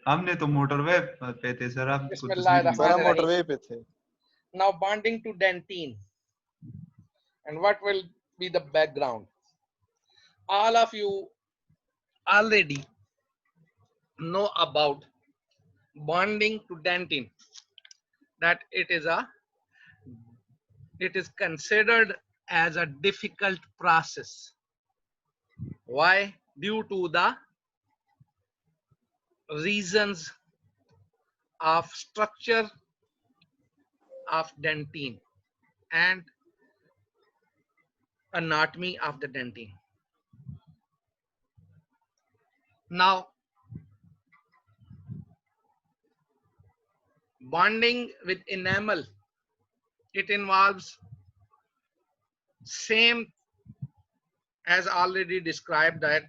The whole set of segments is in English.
हमने तो मोटरवे पे थे सर, आप को तो समझ सर हम नहीं। मोटरवे पे थे। Now bonding to dentine. And what will be the background? All of you already know about bonding to dentine, that it is considered as a difficult process. Why? Due to the reasons of structure of dentine and anatomy of the dentine. Now, bonding with enamel, it involves same as already described, that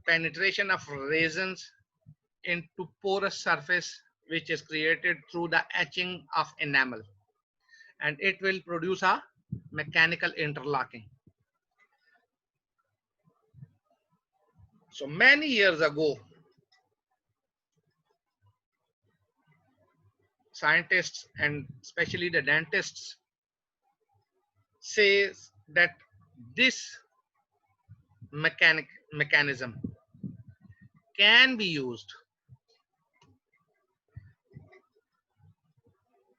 penetration of resins into porous surface which is created through the etching of enamel, and it will produce a mechanical interlocking. So many years ago, scientists and especially the dentists say that this mechanism can be used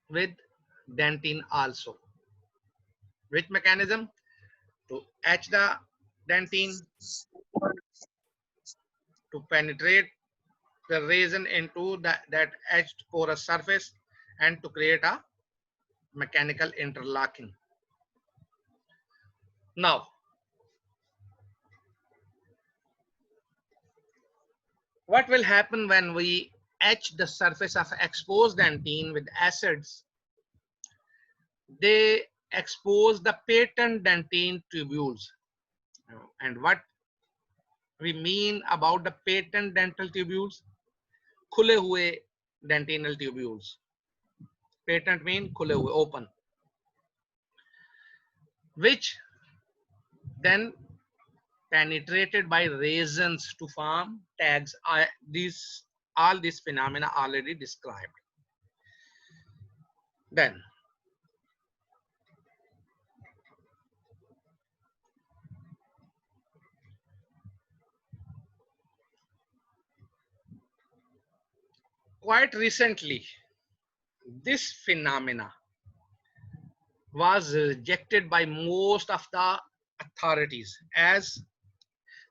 with dentine also. Which mechanism? To etch the dentine, to penetrate the resin into that etched porous surface, and to create a mechanical interlocking. Now, what will happen when we etch the surface of exposed dentine with acids? They expose the patent dentine tubules. And what we mean about the patent dental tubules? खुले हुए dentinal tubules. Patent mean खुले हुए, open, which then penetrated by resins to form tags. All these phenomena already described. Then quite recently, this phenomena was rejected by most of the authorities, as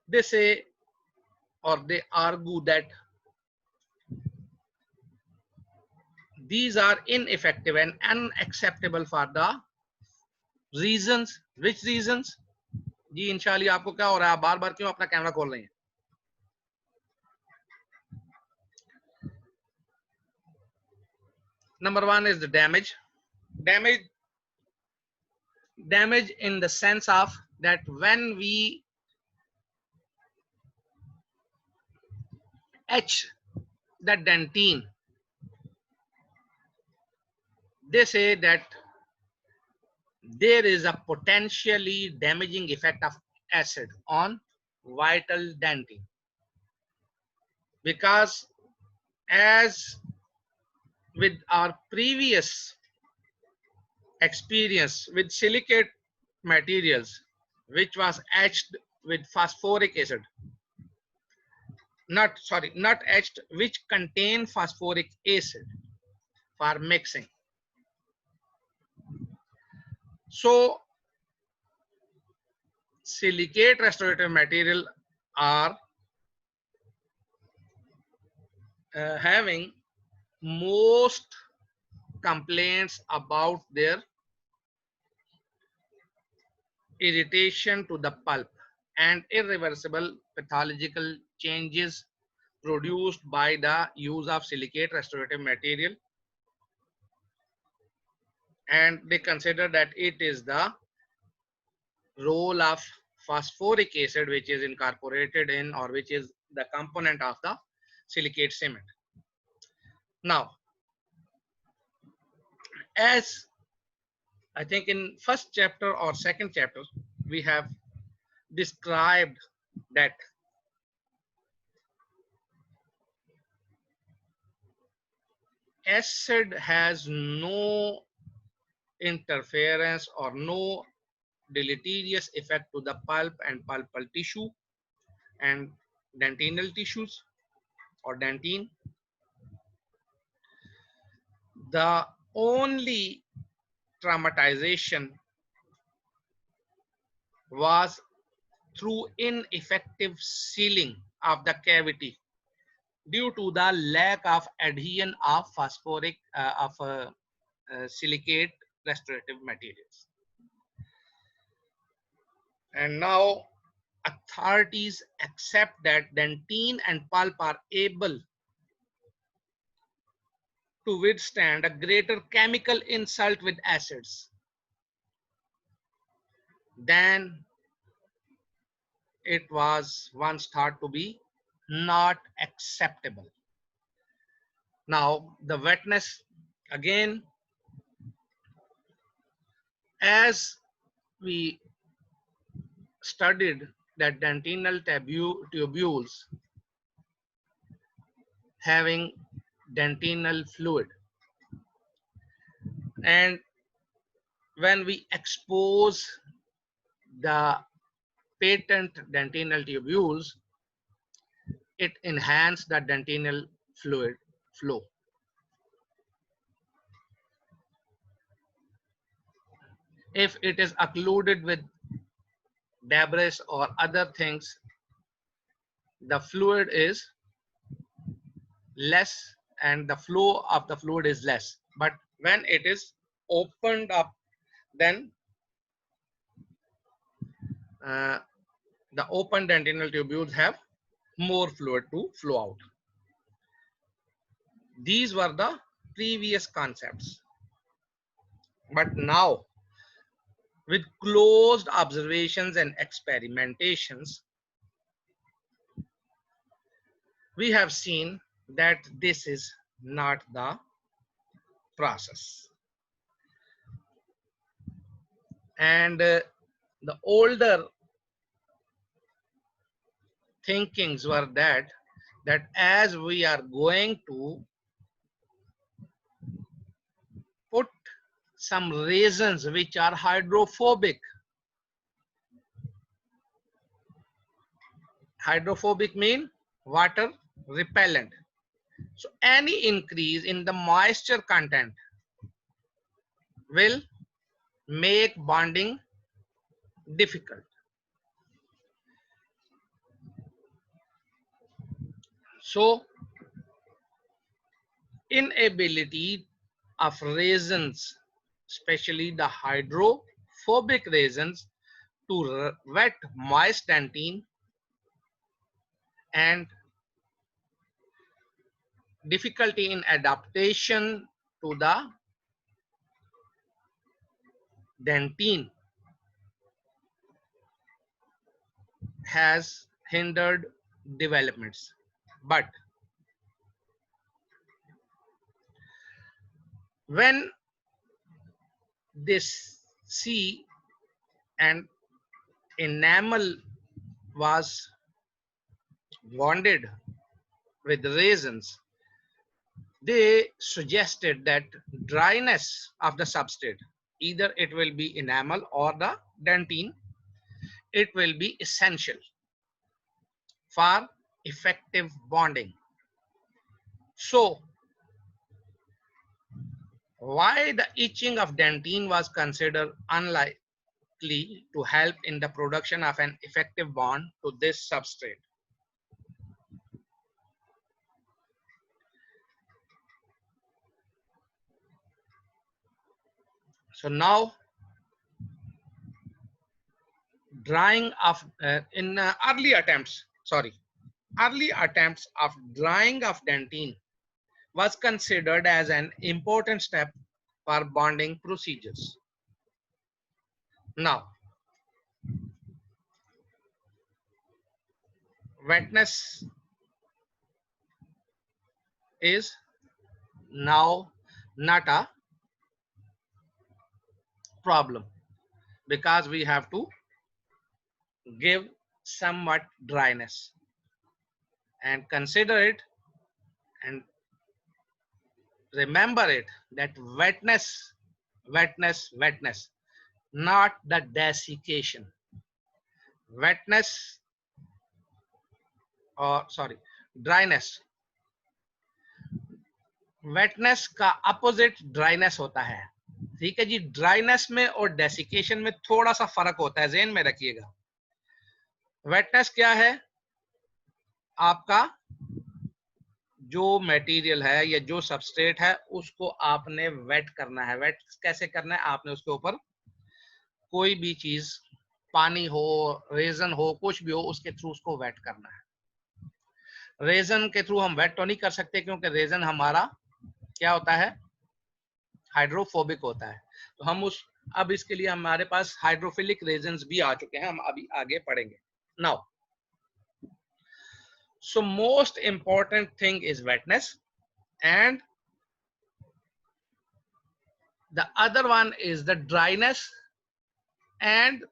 they say, or they argue, that these are ineffective and unacceptable for the reasons. Which reasons? जी इंशाल्लाह आपको क्या हो रहा है, आप बार बार क्यों अपना camera खोल रहे हैं? Number one is the damage in the sense of that when we etch the dentine, they say that there is a potentially damaging effect of acid on vital dentine, because as with our previous experience with silicate materials which was etched with phosphoric acid, not etched, which contain phosphoric acid for mixing. So silicate restorative material are having most complaints about their irritation to the pulp and irreversible pathological changes produced by the use of silicate restorative material, and they consider that it is the role of phosphoric acid which is incorporated in, or which is the component of the silicate cement. Now, as I think in first chapter or second chapter, we have described that acid has no interference or no deleterious effect to the pulp and pulpal tissue and dentinal tissues or dentine. The only traumatization was through ineffective sealing of the cavity due to the lack of adhesion of phosphoric silicate restorative materials. And now authorities accept that dentine and pulp are able to withstand a greater chemical insult with acids than it was once thought to be not acceptable. Now, the wetness, again, as we studied that dentinal tubules having dentinal fluid, and when we expose the patent dentinal tubules, it enhances the dentinal fluid flow. If it is occluded with debris or other things, the fluid is less and the flow of the fluid is less. But when it is opened up, then the open dentinal tubules have more fluid to flow out. These were the previous concepts. But now, with closed observations and experimentations, we have seen that this is not the process. And the older thinkings were that as we are going to put some resins which are hydrophobic. Hydrophobic mean water repellent. So any increase in the moisture content will make bonding difficult. So inability of resins, especially the hydrophobic resins, to wet moist dentine and difficulty in adaptation to the dentine has hindered developments. But when this C and enamel was bonded with resins, they suggested that dryness of the substrate, either it will be enamel or the dentine, it will be essential for effective bonding. So, why the etching of dentine was considered unlikely to help in the production of an effective bond to this substrate? So now, drying of early attempts of drying of dentine was considered as an important step for bonding procedures. Now, wetness is now not a problem because we have to give somewhat dryness and consider it, and remember it that wetness, not the desiccation. Wetness or sorry, dryness. वेटनेस का opposite dryness होता है, ठीक है जी। Dryness में और desiccation में थोड़ा सा फर्क होता है, ज़हन में रखिएगा। वेटनेस क्या है? आपका जो मटेरियल है या जो सबस्ट्रेट है उसको आपने वेट करना है। वेट कैसे करना है? आपने उसके ऊपर कोई भी चीज, पानी हो, रेजन हो, कुछ भी हो, उसके थ्रू उसको वेट करना है। रेजन के थ्रू हम वेट तो नहीं कर सकते क्योंकि रेजन हमारा क्या होता है? हाइड्रोफोबिक होता है। तो हम अब इसके लिए हमारे पास हाइड्रोफिलिक रेजन्स भी आ चुके हैं, हम अभी आगे पढ़ेंगे। Now so most important thing is wetness, and the other one is the dryness, and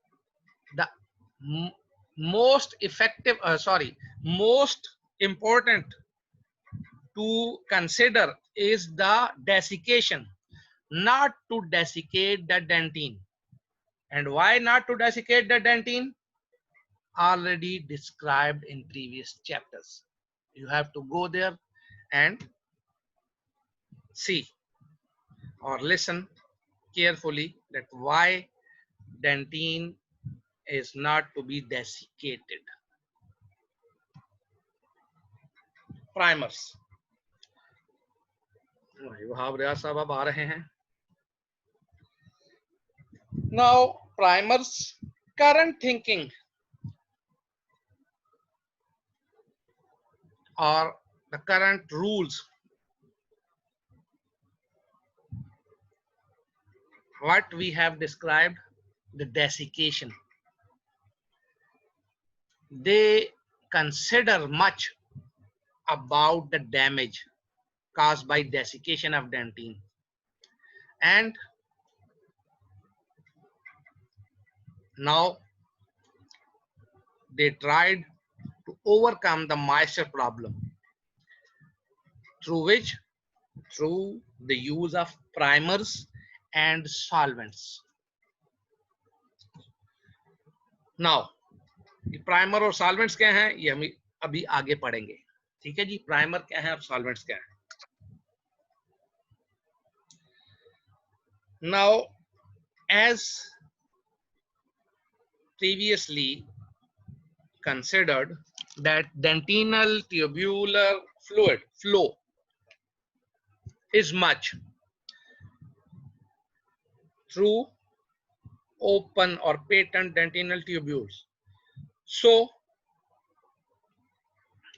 the most effective most important to consider is the desiccation, not to desiccate the dentine. And why not to desiccate the dentine? Already described in previous chapters. You have to go there and see or listen carefully that why dentine is not to be desiccated. Primers. Wahab Riaz साहब अब आ रहे हैं। Now primers, current thinking or the current rules, what we have described, the desiccation, they consider much about the damage caused by desiccation of dentine, and now they tried to overcome the moisture problem through the use of primers and solvents. Now primer और solvents क्या हैं ये हम अभी आगे पढ़ेंगे, ठीक है जी। प्राइमर क्या है और सॉल्वेंट्स क्या है? Now as previously considered that dentinal tubular fluid flow is much through open or patent dentinal tubules, so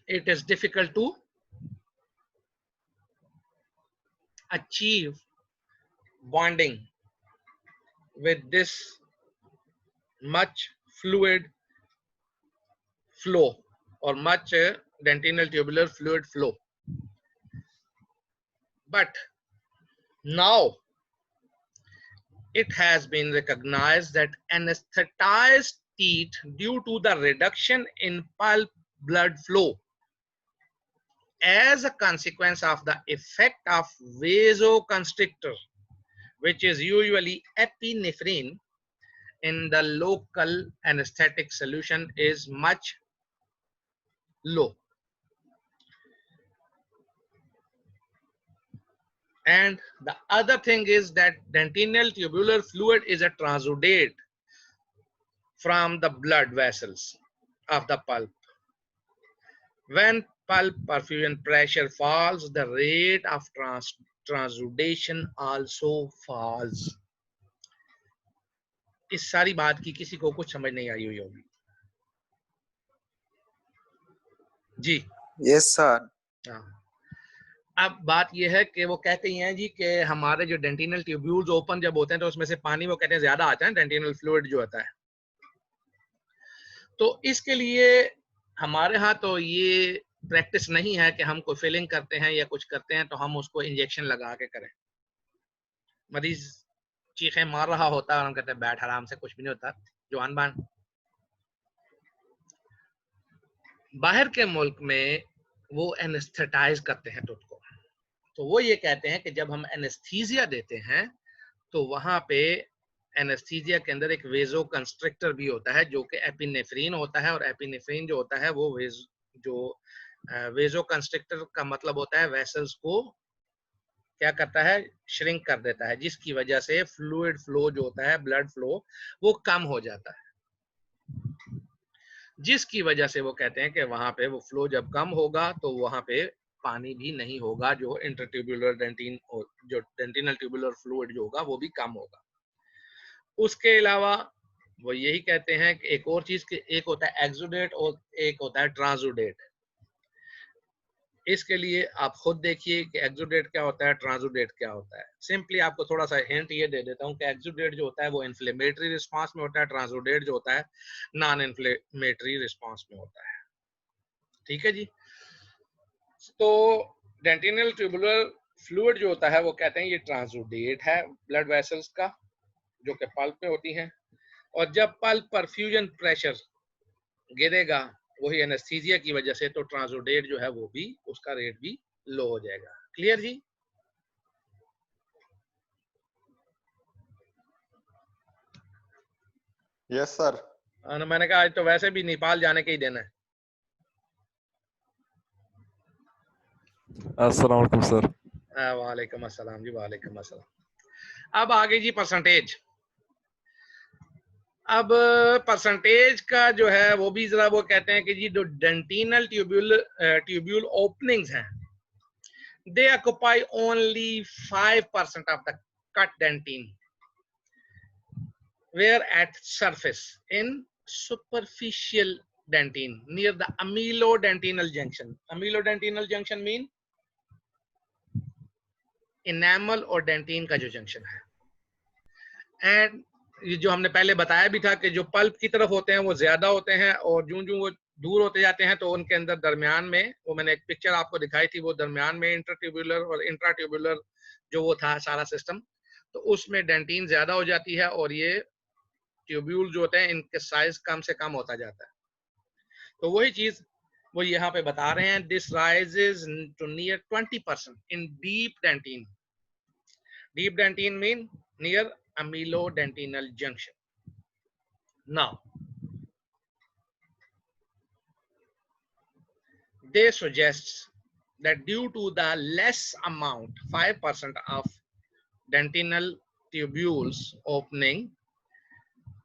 it is difficult to achieve bonding with this much fluid flow or much dentinal tubular fluid flow. But now it has been recognized that anesthetized teeth, due to the reduction in pulp blood flow as a consequence of the effect of vasoconstrictor, which is usually epinephrine, in the local anesthetic solution is much low. And the other thing is that dentinal tubular fluid is a transudate from the blood vessels of the pulp. When pulp perfusion pressure falls, the rate of transudation also falls. इस सारी बात की किसी को कुछ समझ नहीं आई हुई होगी जी? Yes sir. हाँ, अब बात यह है कि वो कहते हैं जी कि हमारे जो डेंटिनल ट्यूब्यूल्स ओपन जब होते हैं तो उसमें से पानी वो कहते हैं ज्यादा आता है, डेंटिनल फ्लूइड जो होता है। तो इसके लिए हमारे यहाँ तो ये प्रैक्टिस नहीं है कि हम कोई फिलिंग करते हैं या कुछ करते हैं तो हम उसको इंजेक्शन लगा के करें। मरीज चीखें मार रहा होता है और हम कहते हैं बैठ आराम से, कुछ भी नहीं होता, जवान बान। बाहर के मुल्क में वो एनेस्थेटाइज करते हैं टूथ को, तो वो ये कहते हैं कि जब हम एनेस्थीसिया देते हैं तो वहां पे एनेस्थीसिया के अंदर एक वेजो कंस्ट्रिक्टर भी होता है जो कि एपिनेफ्रीन होता है, और एपिनेफ्रीन जो होता है वो वेजो कंस्ट्रिक्टर का मतलब होता है वेसल्स को क्या करता है, श्रिंक कर देता है, जिसकी वजह से फ्लूइड फ्लो जो होता है, ब्लड फ्लो, वो कम हो जाता है, जिसकी वजह से वो कहते हैं कि वहां पे वो फ्लो जब कम होगा तो वहां पे पानी भी नहीं होगा, जो इंटरट्यूबुलर डेंटिन जो डेंटिनल ट्यूबुलर फ्लूइड जो होगा वो भी कम होगा। उसके अलावा वो यही कहते हैं कि एक और चीज के एक होता है एक्सुडेट और एक होता है ट्रांसुडेट। इसके लिए आप खुद देखिए कि एक्सुडेट क्या होता है, ट्रांसुडेट क्या होता है। सिंपली आपको थोड़ा सा हिंट ये दे देता हूँ कि एक्सुडेट जो होता है वो इन्फ्लेमेटरी रिस्पांस में होता है, ट्रांसुडेट जो होता है नॉन इन्फ्लेमेटरी रिस्पांस में होता है। ठीक है जी। तो डेंटिनल ट्यूबुलर फ्लूइड जो होता है वो कहते हैं ये ट्रांसुडेट है ब्लड वेसल्स का, जो कि पल्प में होती हैं, और जब पल्प परफ्यूजन प्रेशर गिरेगा वही एनेस्थीसिया की वजह से, तो ट्रांसुडेट जो है वो भी उसका रेट भी लो हो जाएगा। क्लियर जी। Yes sir. मैंने कहा आज तो वैसे भी नेपाल जाने के ही दिन है। अस्सलाम वालेकुम सर। वालेकुम अस्सलाम जी, वालेकुम अस्सलाम। अब आगे जी परसेंटेज। अब परसेंटेज का जो है वो भी जरा वो कहते हैं कि जी जो डेंटिनल ट्यूब्यूल ओपनिंग्स हैं, they occupy only 5% of the cut dentine, where at surface in superficial dentine near the amelodentinal junction. Amelodentinal junction mean enamel और डेंटिन का जो जंक्शन है। एंड ये जो हमने पहले बताया भी था कि जो पल्प की तरफ होते हैं वो ज्यादा होते हैं, और जो जो वो दूर होते जाते हैं तो उनके अंदर दरमियान में, वो मैंने एक पिक्चर आपको दिखाई थी, वो दरमियान में इंटरट्यूबुलर और इंट्राट्यूबुलर जो वो था सारा सिस्टम, तो उसमें डेंटिन ज्यादा हो जाती है और ये ट्यूब्यूल जो होते हैं इनके साइज कम से कम होता जाता है। तो वही चीज वो यहाँ पे बता रहे हैं, this rises to near 20% in deep dentin. Deep dentin mean near amelodentinal junction. Now, they suggest that due to the less amount, 5% of dentinal tubules opening,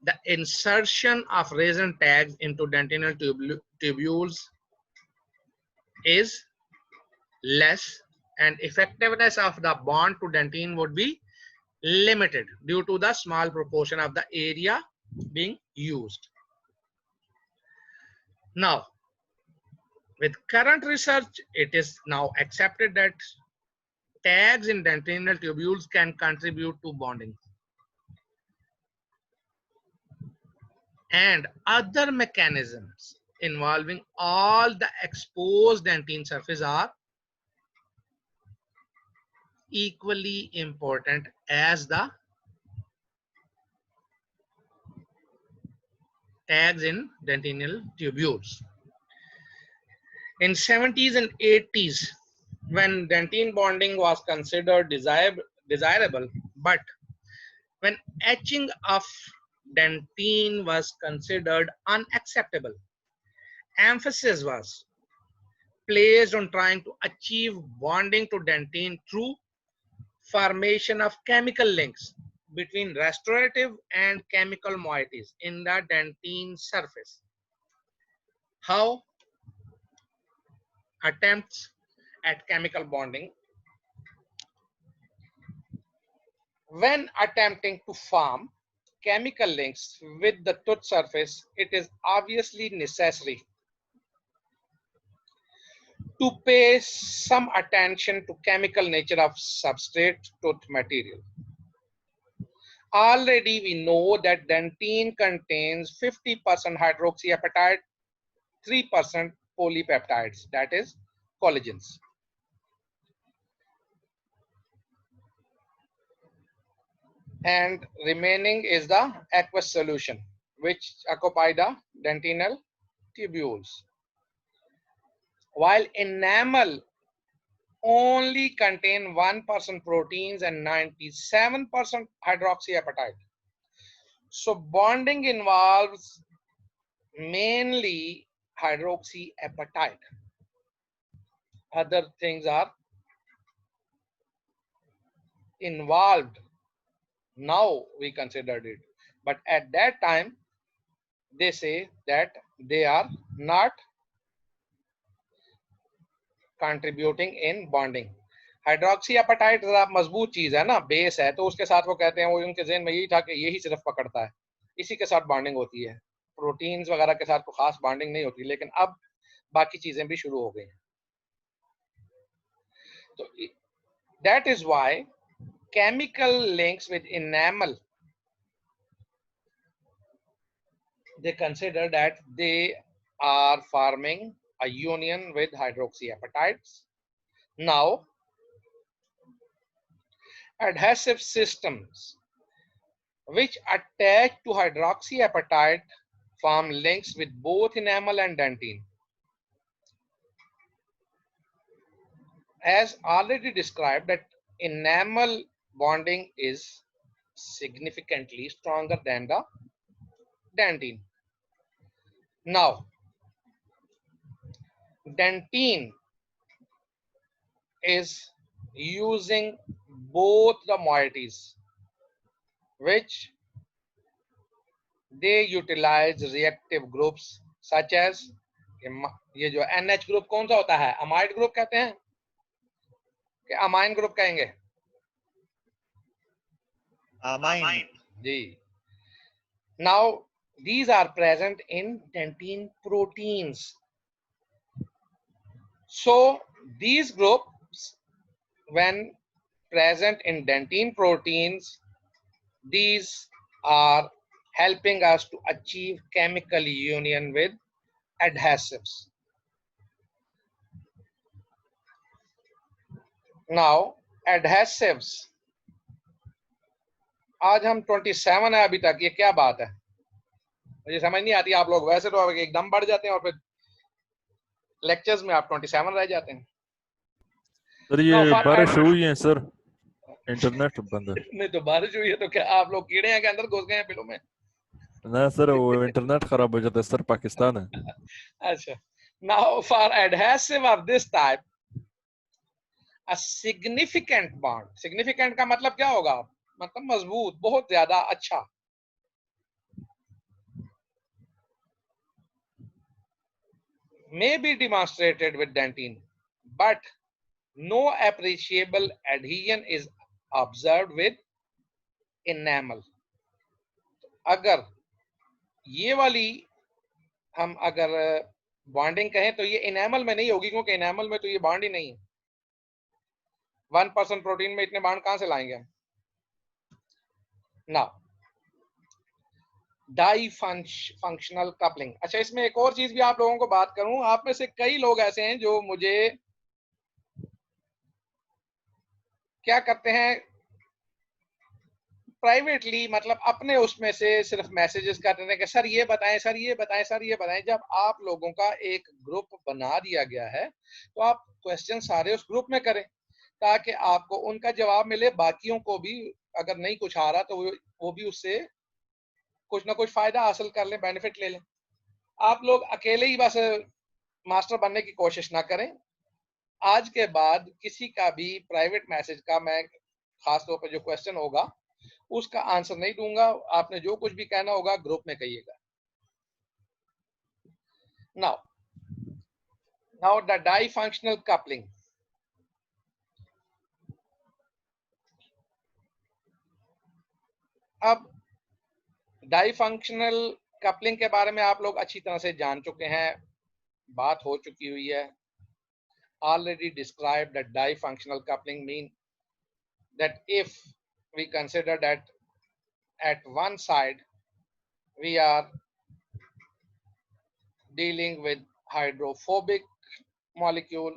the insertion of resin tags into dentinal tubules is less, and effectiveness of the bond to dentine would be limited due to the small proportion of the area being used. Now, with current research, it is now accepted that tags in dentinal tubules can contribute to bonding. And other mechanisms involving all the exposed dentine surface are equally important as the tags in dentinal tubules. In 70s and 80s, when dentine bonding was considered desirable, but when etching of dentine was considered unacceptable, emphasis was placed on trying to achieve bonding to dentine through formation of chemical links between restorative and chemical moieties in the dentine surface. How? Attempts at chemical bonding. When attempting to form chemical links with the tooth surface, it is obviously necessary to pay some attention to chemical nature of substrate tooth material. Already we know that dentine contains 50% hydroxyapatite, 3% polypeptides, that is collagens. And remaining is the aqueous solution, which occupy the dentinal tubules. While enamel only contain 1% proteins and 97% hydroxyapatite. So bonding involves mainly hydroxyapatite. Other things are involved. Now we considered it, but at that time they say that they are not contributing in bonding. Hydroxyapatite जरा मजबूत चीज है ना, base है, तो उसके साथ वो कहते हैं, वो उनके ज़हन में यही था कि यही सिर्फ पकड़ता है, इसी के साथ बॉन्डिंग होती है, प्रोटीन्स वगैरह के साथ तो खास बॉन्डिंग नहीं होती, लेकिन अब बाकी चीजें भी शुरू हो गई हैं. तो that is why chemical links with enamel, they consider that they are forming a union with hydroxyapatites. Now, adhesive systems which attach to hydroxyapatite form links with both enamel and dentine. As already described, that enamel bonding is significantly stronger than the dentine. Now, dentine is using both the moieties, which they utilize reactive groups such as, ये जो NH group कौन सा होता है, amide group कहते हैं कि amine group कहेंगे? Amine. Ji. Now these are present in dentine proteins. So these groups, when present in dentine proteins, these are helping us to achieve chemical union with adhesives. Now adhesives, आज हम 27 है अभी तक, ये क्या बात है, मुझे समझ नहीं आती. आप लोग वैसे तो एकदम बढ़ जाते हैं और फिर लेक्चर्स में आप 27 रह जाते हैं. सर ये बारिश हुई है सर, इंटरनेट बंद है. नहीं तो बारिश हुई है तो क्या आप लोग कीड़े हैं के अंदर घुस गए हैं बिलों में? ना सर, वो इंटरनेट खराब हो जाता है सर, पाकिस्तान है. अच्छा. Now for adhesive of this type, a significant bond, significant का मतलब क्या होगा, मतलब मजबूत, बहुत ज्यादा अच्छा, may be demonstrated with dentine, but no appreciable adhesion is observed with enamel. अगर ये वाली हम अगर बॉन्डिंग कहें तो ये इनेमल में नहीं होगी, क्योंकि इनेमल में तो ये बॉन्ड ही नहीं है. 1% प्रोटीन में इतने बॉन्ड कहां से लाएंगे हम? Now difunctional coupling. अच्छा, इसमें एक और चीज भी आप लोगों को बात करूं, आप में से कई लोग ऐसे हैं जो मुझे क्या करते हैं, प्राइवेटली, मतलब अपने उसमें से सिर्फ मैसेजेस करते हैं कि सर ये बताएं, सर ये बताएं, सर ये बताएं. जब आप लोगों का एक ग्रुप बना दिया गया है तो आप क्वेश्चन सारे उस ग्रुप में करें ताकि आपको उनका जवाब मिले, बाकियों को भी अगर नहीं कुछ आ रहा तो वो भी उससे कुछ ना कुछ फायदा हासिल कर लें, बेनिफिट ले लें. आप लोग अकेले ही बस मास्टर बनने की कोशिश ना करें. आज के बाद किसी का भी प्राइवेट मैसेज का मैं खास तौर पर जो क्वेश्चन होगा उसका आंसर नहीं दूंगा. आपने जो कुछ भी कहना होगा ग्रुप में कहिएगा. Now the difunctional coupling. अब डाई फंक्शनल कपलिंग के बारे में आप लोग अच्छी तरह से जान चुके हैं, बात हो चुकी हुई है. Already described that difunctional coupling mean that if we consider that at one side we are dealing with hydrophobic molecule,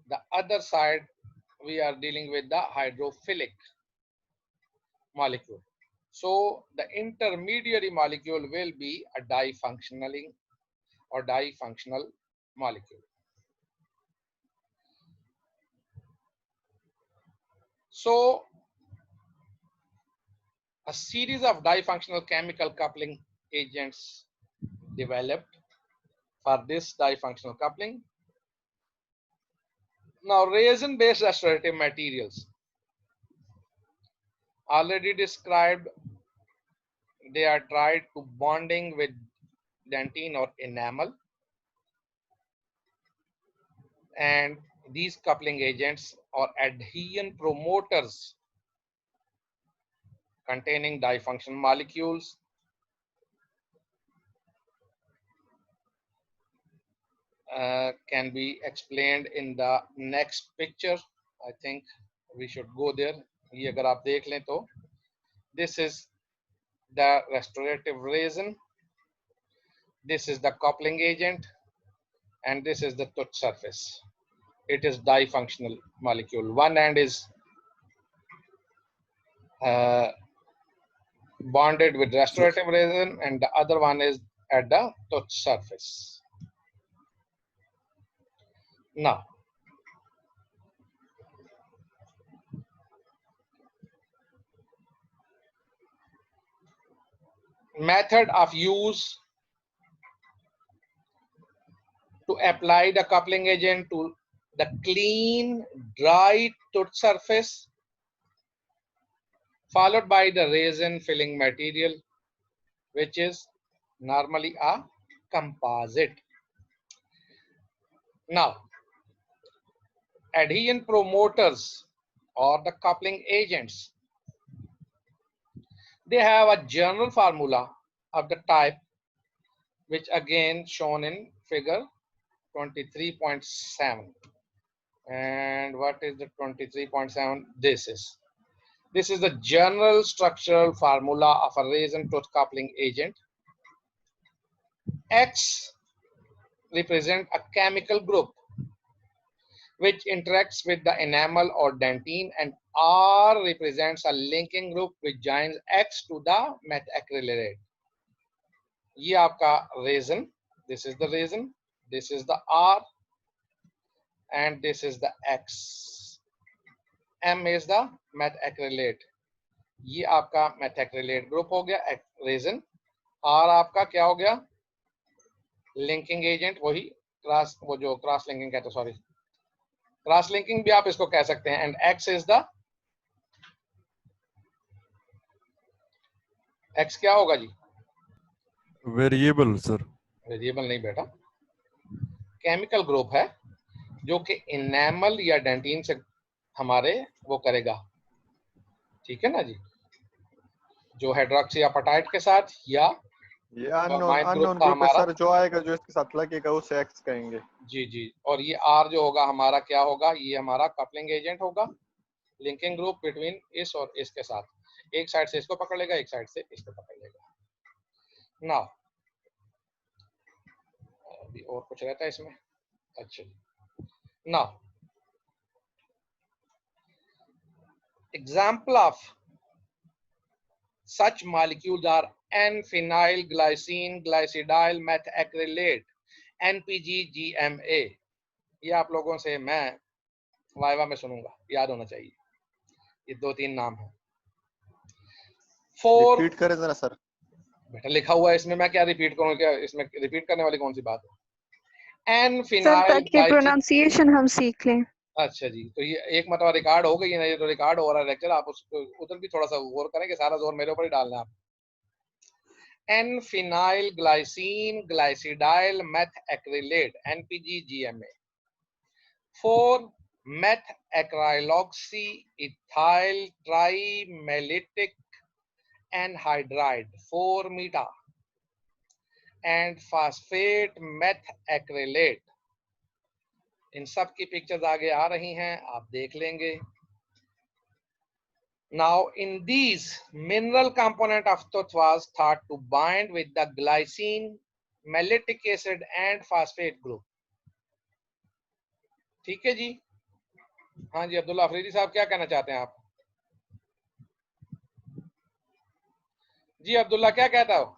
the other side we are dealing with the hydrophilic molecule. So the intermediary molecule will be a difunctional or difunctional molecule. So a series of difunctional chemical coupling agents developed for this difunctional coupling. Now, resin-based restorative materials already described, they are tried to bonding with dentine or enamel, and these coupling agents or adhesion promoters containing difunctional molecules can be explained in the next picture. I think we should go there. ये अगर आप देख लें तो this is the restorative resin, this is the coupling agent, and this is the touch surface. It is difunctional molecule. One end is bonded with restorative resin and the other one is at the touch surface. Now, method of use to apply the coupling agent to the clean, dry touch surface, followed by the resin filling material, which is normally a composite. Now, adhesion promoters or the coupling agents, they have a general formula of the type which again shown in figure 23.7. And what is the 23.7? This is the general structural formula of a resin touch coupling agent. X represents a chemical group which interacts with the enamel or dentine, and R represents a linking group which joins X to the methacrylate. ये आपका resin, this is the resin, this is the R, and this is the X. M is the methacrylate. ये आपका methacrylate group हो गया resin. R आपका क्या हो गया? Linking agent, वही क्रॉस, वो जो क्रॉस लिंकिंग कहते हैं, सॉरी क्रॉस लिंकिंग भी आप इसको कह सकते हैं. And X is the, X क्या होगा जी? Variable sir. वेरिएबल नहीं बेटा, केमिकल ग्रुप है जो कि इनेमल या डेंटिन से हमारे वो करेगा, ठीक है ना जी, जो हाइड्रोक्सी एपेटाइट के साथ या अननोन ग्रुप है सर, जो आएगा जो इसके साथ लगेगा उसे एक्स कहेंगे. जी जी. और ये आर जो होगा हमारा क्या होगा? ये हमारा कपलिंग एजेंट होगा, लिंकिंग ग्रुप बिटवीन इस और इसके साथ. एक साइड से इसको पकड़ लेगा, एक साइड से इसको पकड़ लेगा. नाउ अभी और कुछ रहता है इसमें. अच्छा, now example of such molecules are N-phenyl glycine glycidyl methacrylate NPG-GMA. ये आप लोगों से मैं वाइवा में सुनूंगा, याद होना चाहिए. ये 2-3 नाम है. रिपीट करें जरा सर. बेटा लिखा हुआ है इसमें, मैं क्या रिपीट करूं? क्या इसमें रिपीट करने वाली कौन सी बात है? N-phenyl के प्रोनाउंसिएशन हम सीख लें. अच्छा जी, तो ये एक मतलब रिकॉर्ड हो गई है ना, ये तो रिकॉर्ड हो रहा है लेक्चर. आप उसको उधर भी थोड़ा सा गौर करें कि सारा जोर मेरे ऊपर ही डालना है आप. N-phenyl glycine glycidyl methacrylate NPG-GMA. 4 methacryloxy ethyl trimellitic anhydride 4 meta and phosphate methacrylate. इन सब की पिक्चर्स आगे आ रही हैं, आप देख लेंगे. Now, in these, mineral component of tooth was thought to bind with the glycine, mallytic acid and phosphate group. ठीक है जी. हाँ जी, अब्दुल्ला अफरीदी साहब क्या कहना चाहते हैं आप? जी अब्दुल्ला क्या कहता हो?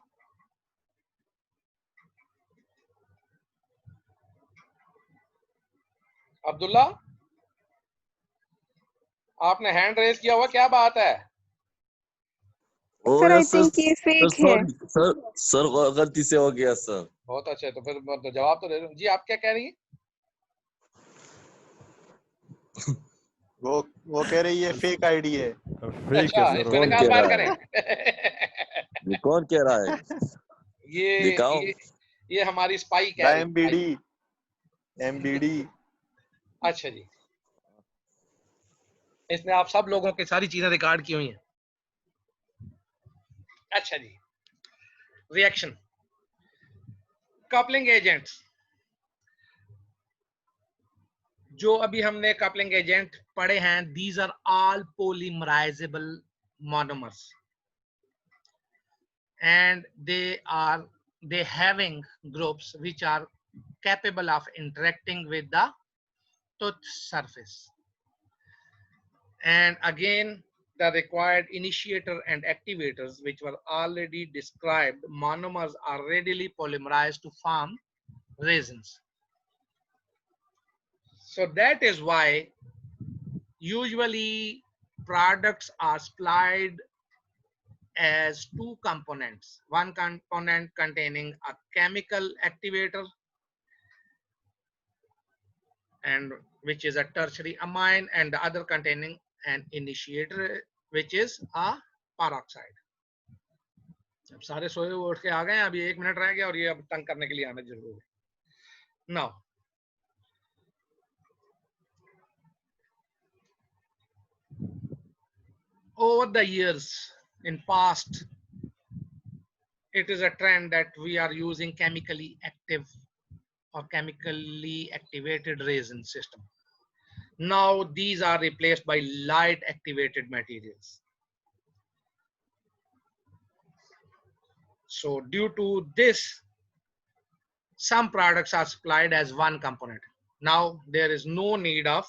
अब्दुल्ला आपने हैंड रेज किया हुआ, क्या बात है? Sir, I think ये fake है. सर गलती से हो गया सर। बहुत अच्छा, तो फिर तो जवाब तो दे दो जी। आप क्या कह रही हैं? वो कह रही है फेक आईडी है। फेक अच्छा, है सर। इसका कौन निकाल कह बाहर रहा करें। ये कौन कह रहा है? दिखाओ। ये हमारी स्पाई कह रही है। एमबीडी। अच्छा जी, इसने आप सब लोगों की सारी चीजें रिकॉर्ड की हुई हैं। अच्छा जी, रिएक्शन कपलिंग एजेंट्स। जो अभी हमने कपलिंग एजेंट पढ़े हैं, these are all polymerisable monomers and they having groups which are capable of interacting with the tooth surface. And again, the required initiator and activators which were already described, monomers are readily polymerized to form resins. So that is why usually products are supplied as two components, one component containing a chemical activator and which is a tertiary amine, and the other containing an initiator which is a peroxide. अब सारे सोए हुए उठ के आ गए हैं, अभी 1 minute रह गया और ये अब तंग करने के लिए आना जरूर है। Now over the years in past, it is a trend that we are using chemically active or chemically activated resin system. Now these are replaced by light activated materials. So due to this, some products are supplied as one component. Now there is no need of